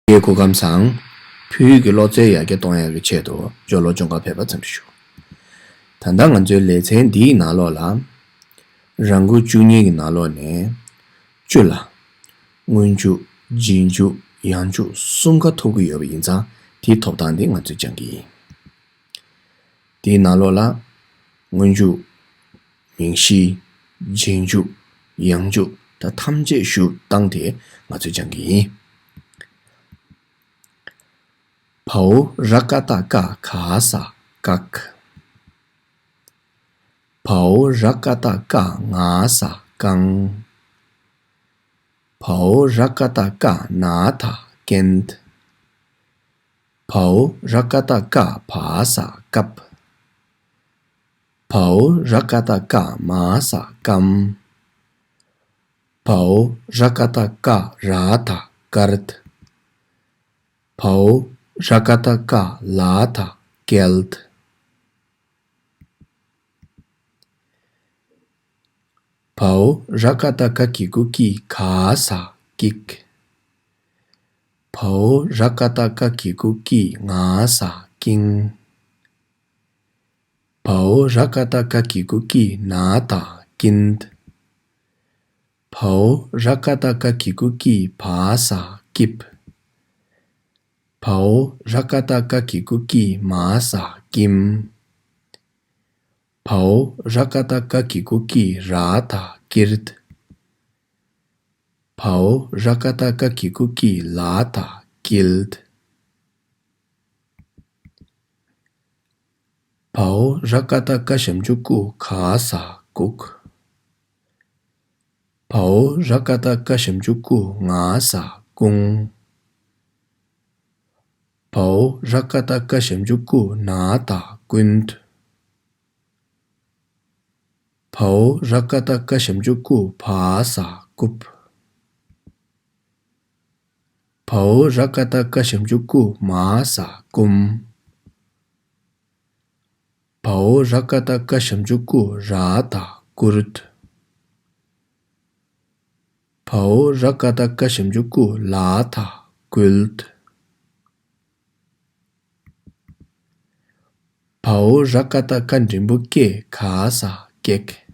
예고감상 pyugi loze ya ge tongya ge chedo jolo jonga pheba chamshu tanda nganjo lechen di nalo la rangu chunyi gi nalo ne chula ngunju jinju yanju sumga thogu yob yinza ti thopdan de nganjo jangi di nalo la ngunju mingshi jinju yanju ta thamje shu tangde nganjo jangi Pau rakata ka khasa kak. Pau rakata ka ngasa kang. Pau rakata ka nata kent. Pau rakata ka phasa kap. Pau rakata ka masa kam. Pau rakata ka rata kart. Pau rakata ka lata kelt. Pau rakata ka kikuki khasa kik. Pau rakata ka kikuki ngasa king. Pau rakata ka kikuki nata kind. Pau rakata ka kikuki phasa kip. Pau rakata ka kikuki masa kim. Pau rakata ka kikuki rata kirt. Pau rakata ka kikuki lata kilt. Pau rakata ka shamjuku khasa kuk. Pau rakata ka shamjuku ngasa kung. Pau rakata ka shamjuku nata kunt. Pau rakata ka shamjuku phasa kup. Pau rakata ka shamjuku masa kum. Pau rakata ka shamjuku rata kurt. Pau rakata ka shamjuku lata kult. Pau rakata ka rimbuke khasa kek.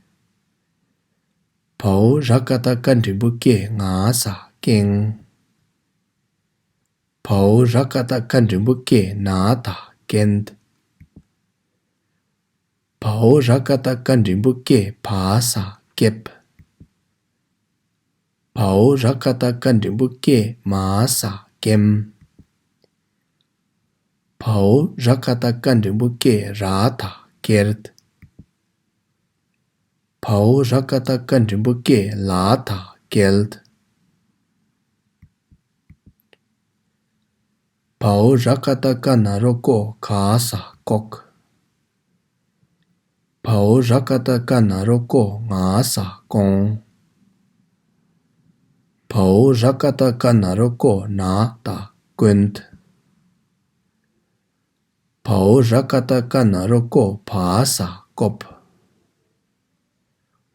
Pau rakata ka rimbuke ngasa keng. Pau rakata ka rimbuke nata kent. Pau rakata ka rimbuke phasa kep. Pau rakata ka rimbuke masa kem. Pau rakata ka rimbuke rata kert. Pau rakata ka rimbuke lata kelt. Pau rakata ka naroko khasa kok. Pau rakata ka naroko ngasa kong. Pau rakata ka naroko nata kunt. Pau rakata ka naroko phasa kop.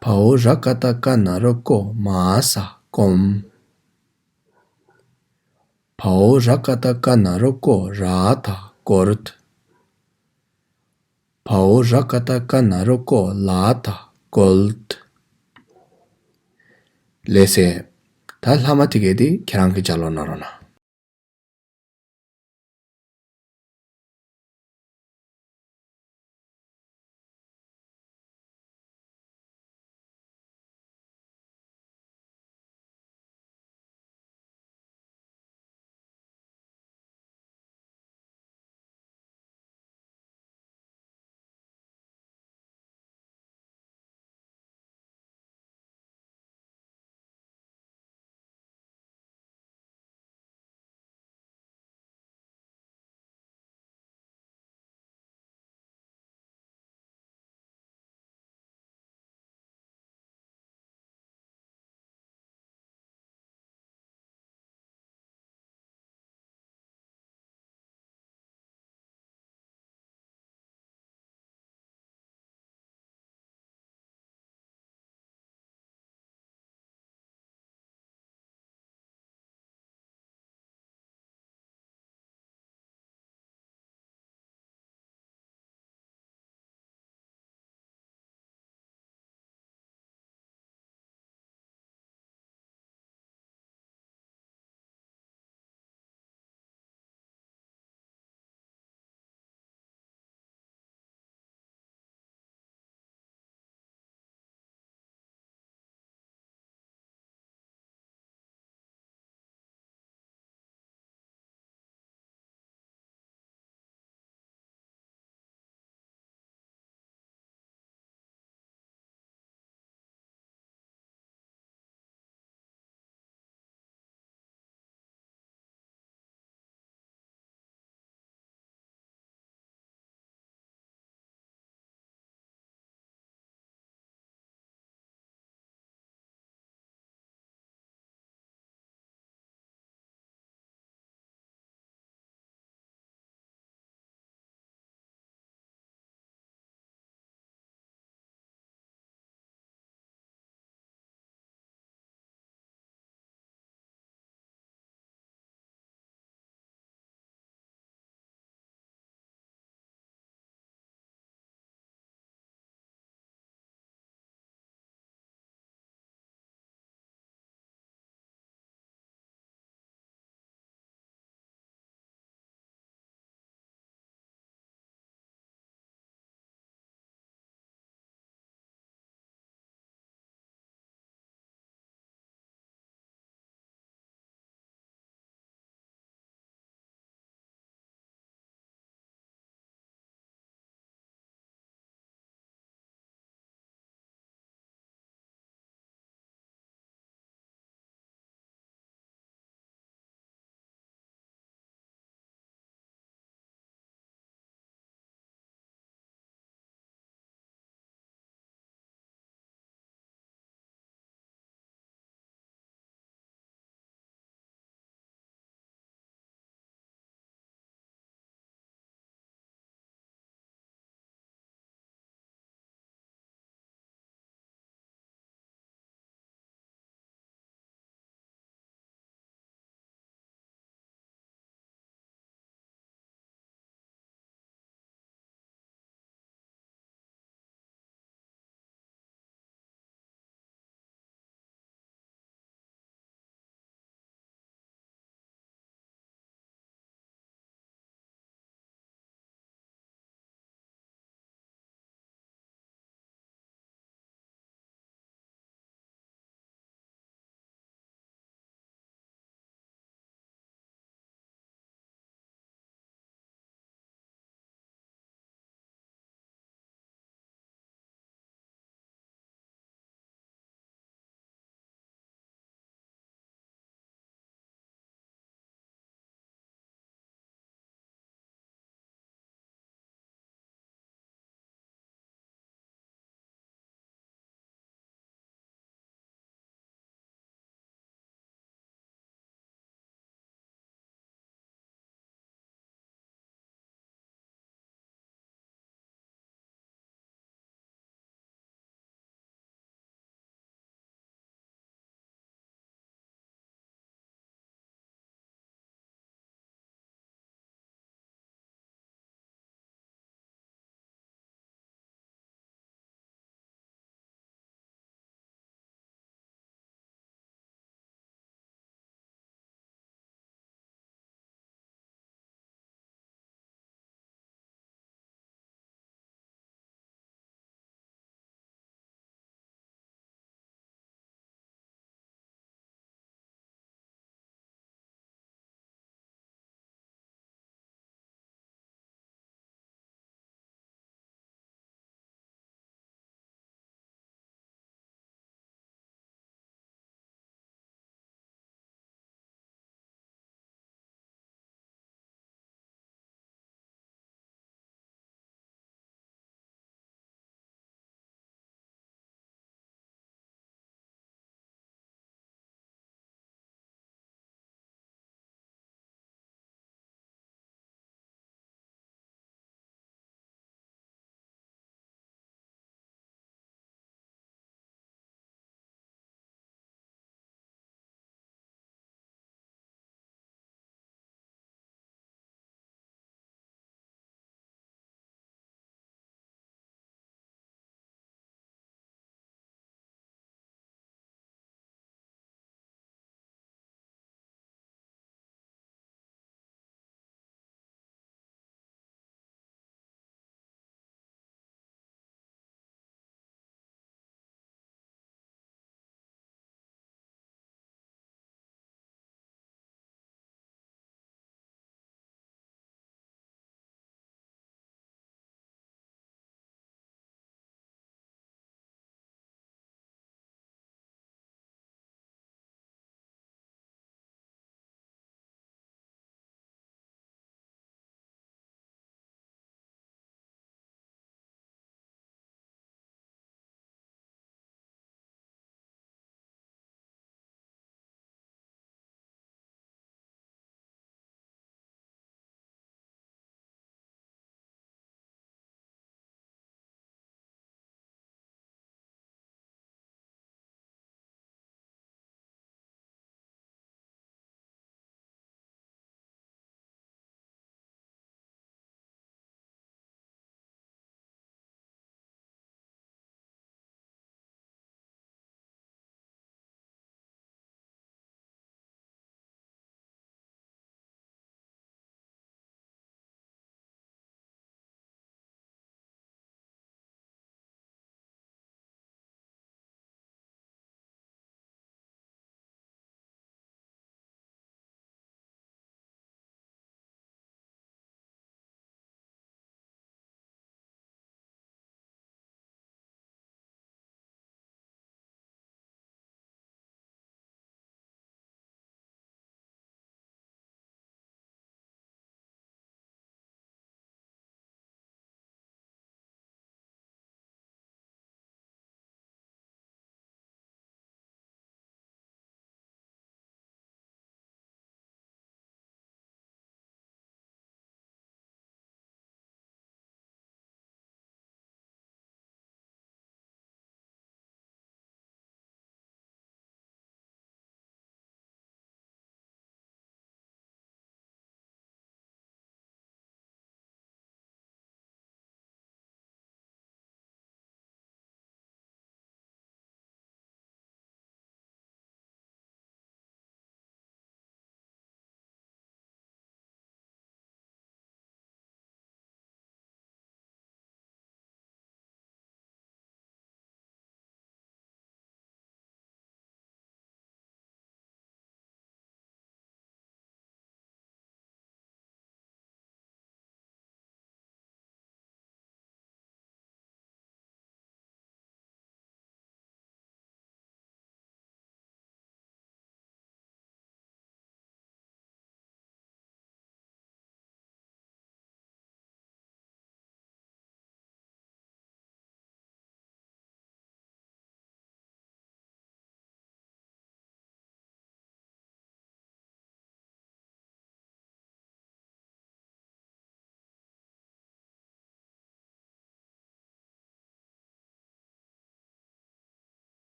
Pau rakata ka naroko masa kom. Pau rakata ka naroko rata kort. Pau rakata ka naroko lata kolt. Lese, tal hama tigedi kerangi jalo narona.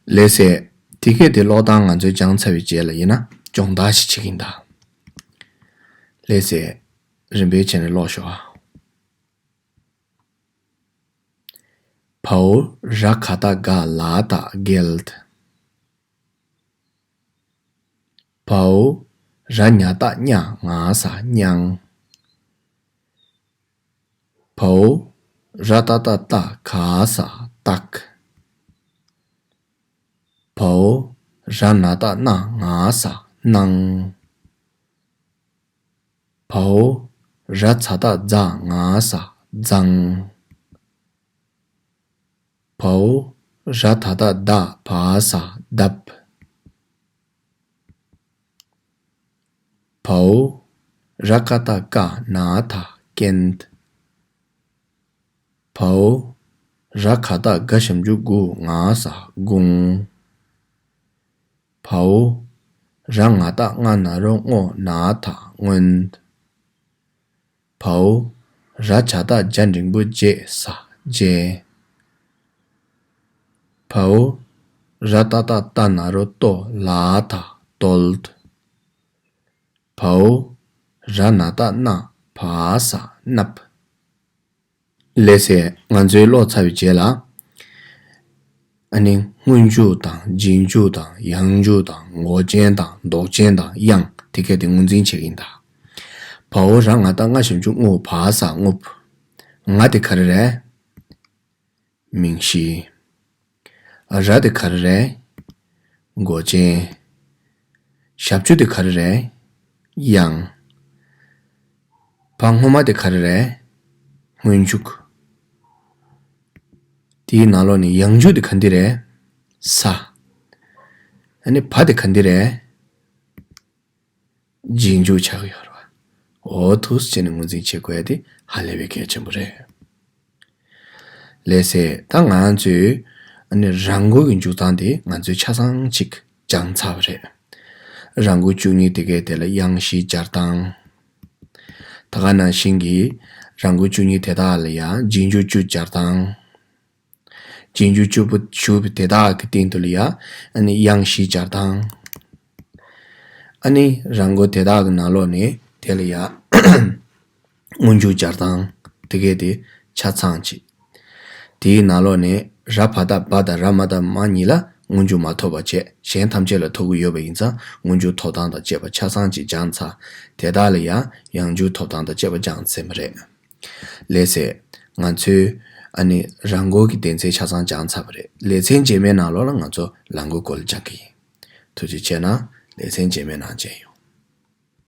레세 티켓이 로당 안저 장차비 제라이나 종다시 치긴다 레세 rinbechen lo shwa Paul rakata ga lata geld Paul ranyata nya nga sa nyang Paul ratata ta ka sa tak Paul ranata na nga sa nang Paul ratsata za nga sa zang Paul ratata da pa sa dap Paul rakata ka na tha kent Paul rakata gashamju gu nga sa gung Paul rangata nga na ro ngo na tha ngund Paul rachata janjingbu je sa je Paul ratata tanaro to la tha told Paul ranata na pa sa nap lese nganzwe lo chawi je la ani ngunju dang jinju dang yangju dang ngojen dang dokjen dang yang tike de ngunjin chegin da Paul rangata nga shimju ngo pa sa ngup nga de karre mingshi ra de karre ngojen shabju de karre yang panghoma de karre ngunjuk di nalo ni yangju de khandire sa ani pa de khandire jinju chago yorwa othus chene ngunjin chegoya di halebe ke chambure lese ta nganju ani rango ginju tandi nganju chasang chik jang chabre rango chuni dige de la yangshi jartang tagana shingi rango chuni teda la ya jinju chu jartang jinju chu bu chu teda ke tin to ya ani yangshi jartang ani rango teda na lo ne tel ya unju jartang dige de chachang chi di na lo ne rapada bada ramada manila unju ma thoba che shen thamche la thogu yobe inza unju thodang da jeba chasang ji jangcha teda le ya yangju thodang da jeba jang semre lese nganchu ani rango ki dense chasang jangcha bre lesen jeme na lo la ngacho lango kol jaki tuji chena lesen jeme na je